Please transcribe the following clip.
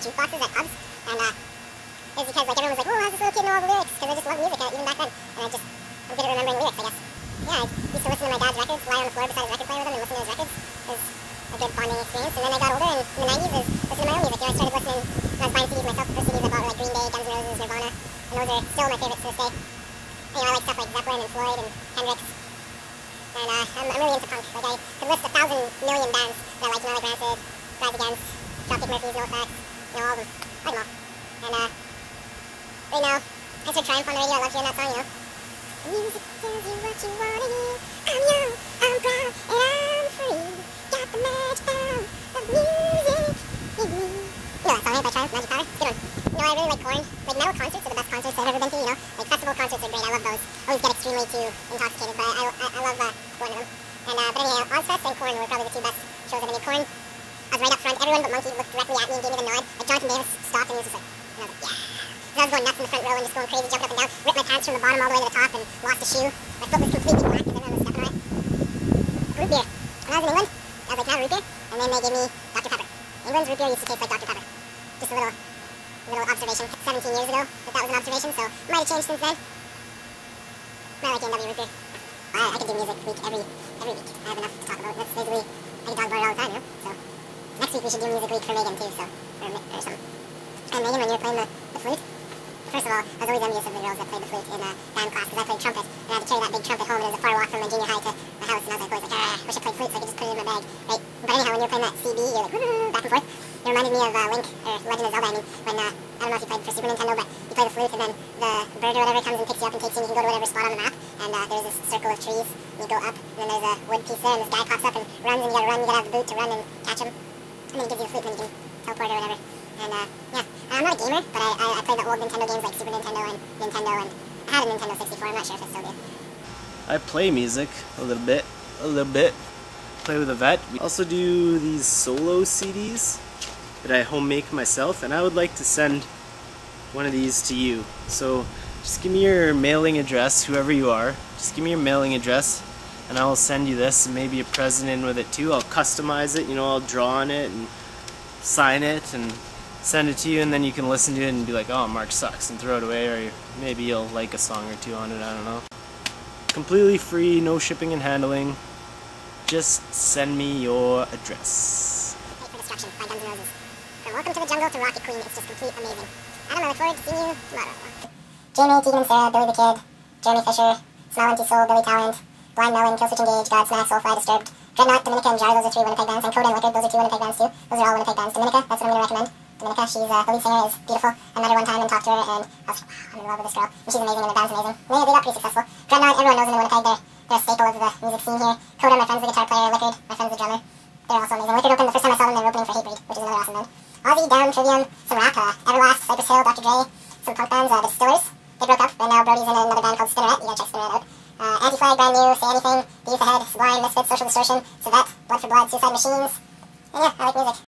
jukeboxes at pubs, and it's because like everyone was like, oh, how's this little kid know all the lyrics? Because I just love music even back then, and I'm good at remembering lyrics, I guess. Yeah, I used to listen to my dad's records, lie on the floor beside his record player with him and listen to his records. It was a good bonding experience. And then I got older, and in the 90s is listening to my own music. You know, I started listening, when I was buying CDs myself, the first CDs I bought were like Green Day, Guns N' Roses, Nirvana, and those are still my favorites to this day. You know, I like stuff like Zeppelin and Floyd and Hendrix. And I'm really into punk. Like, I could list 1,000 million bands that I like, you know, like Rancid, Rise Against, Dropkick Murphys, NoFX, you know, all of them. I like them all. And right now, I heard Triumph on the radio. I love hearing that song, you know. Music tells you what you wanna hear. I'm young, I'm proud, and I'm free. Got the magic power of music in me. You know that song, right, by Triumph, Magic Power? It's a good one. You know, I really like Korn. Like, metal concerts are the best concerts I've ever been to, you know. Like, festival concerts are great. I love those. I always get extremely too intoxicated, but I love going to them. And, but anyway, Ozfest and Korn were probably the two best shows I've been to. Korn, I was right up front. Everyone but Monkey looked directly at me and gave me the nod. Like, Jonathan Davis stopped and he was just like, and I was like, yeah. So I was going nuts in the front row and just going crazy, jumping up and down, ripped my pants from the bottom all the way to the top and lost a shoe. My foot was completely black because everyone was stepping on it. Root beer. When I was in England, I was like, can I have root beer? And then they gave me Dr. Pepper. England's root beer used to taste like Dr. Pepper. Just a little observation. 17 years ago that was an observation, so might have changed since then. I like A&W root beer. I could do music every week. I have enough to talk about. That's basically, I can talk about it all the time, you know? So next week we should do music week for Megan too, so, or something. And Megan, when you were playing the flute, first of all, I was always envious of the girls that played the flute in band class, because I played trumpet, and I had to carry that big trumpet home, and it was a far walk from my junior high to my house, and I was like, I wish I played flute so I could just put it in my bag, right? But anyhow, when you were playing that CB, you're like, back and forth. It reminded me of Link, or Legend of Zelda, I mean, when, I don't know if you played for Super Nintendo, but you play the flute, and then the bird or whatever comes and picks you up and takes you, and you can go to whatever spot on the map, and there's this circle of trees, and you go up, and then there's a wood piece there, and this guy pops up and runs, and you gotta run, you gotta have the boot to run and catch him, and then he gives you the flute, and then you can teleport or whatever. And yeah, I'm not a gamer, but I played the old Nintendo games like Super Nintendo and Nintendo, and I had a Nintendo 64, I'm not sure if it's still good. I play music a little bit. Play with a vet. We also do these solo CDs that I home make myself, and I would like to send one of these to you. So just give me your mailing address, whoever you are. Just give me your mailing address, and I will send you this, and maybe a present in with it too. I'll customize it, you know, I'll draw on it and sign it and send it to you, and then you can listen to it and be like, oh, Mark sucks, and throw it away, or maybe you'll like a song or two on it, I don't know. Completely free, no shipping and handling. Just send me your address. Hate for Destruction by Guns N' Roses. From Welcome to the Jungle to Rocket Queen, it's just complete amazing. Adam, I look forward to seeing you tomorrow. Jamie, Tegan and Sarah, Billy the Kid, Jeremy Fisher, Smell Empty Soul, Billy Talent, Blind Melon, Killswitch Engage, Godsmack, Soulfly, Disturbed, Dreadnought, Dominica, and Jar, those are 3 Winnipeg bands, and Coda and Liquid, those are 2 Winnipeg bands too. Those are all Winnipeg bands. Dominica, that's what I'm going to recommend. Dominica, she's, the lead singer is beautiful. I met her one time and talked to her, and I was like, wow, I'm in love with this girl. And she's amazing, and the band's amazing. And they got pretty successful. Dreadnought, everyone knows them in Winnipeg. They're a staple of the music scene here. Coda, my friend's the guitar player. Liquid, my friend's the drummer. They're also amazing. Liquid opened, the first time I saw them, they were opening for Hatebreed, which is another awesome band. Ozzy, Down, Trivium, some rap, Everlast, Cypress Hill, Dr. Dre, some punk bands, The Distillers. They broke up, and now Brody's in another band called Spinneret. You gotta check Spinneret out. Anti-Flag, Brand New, Say Anything, The Youth Ahead, Sublime, Misfits, Social Distortion, Savette, Blood for Blood, Suicide Machines. And yeah, I like music.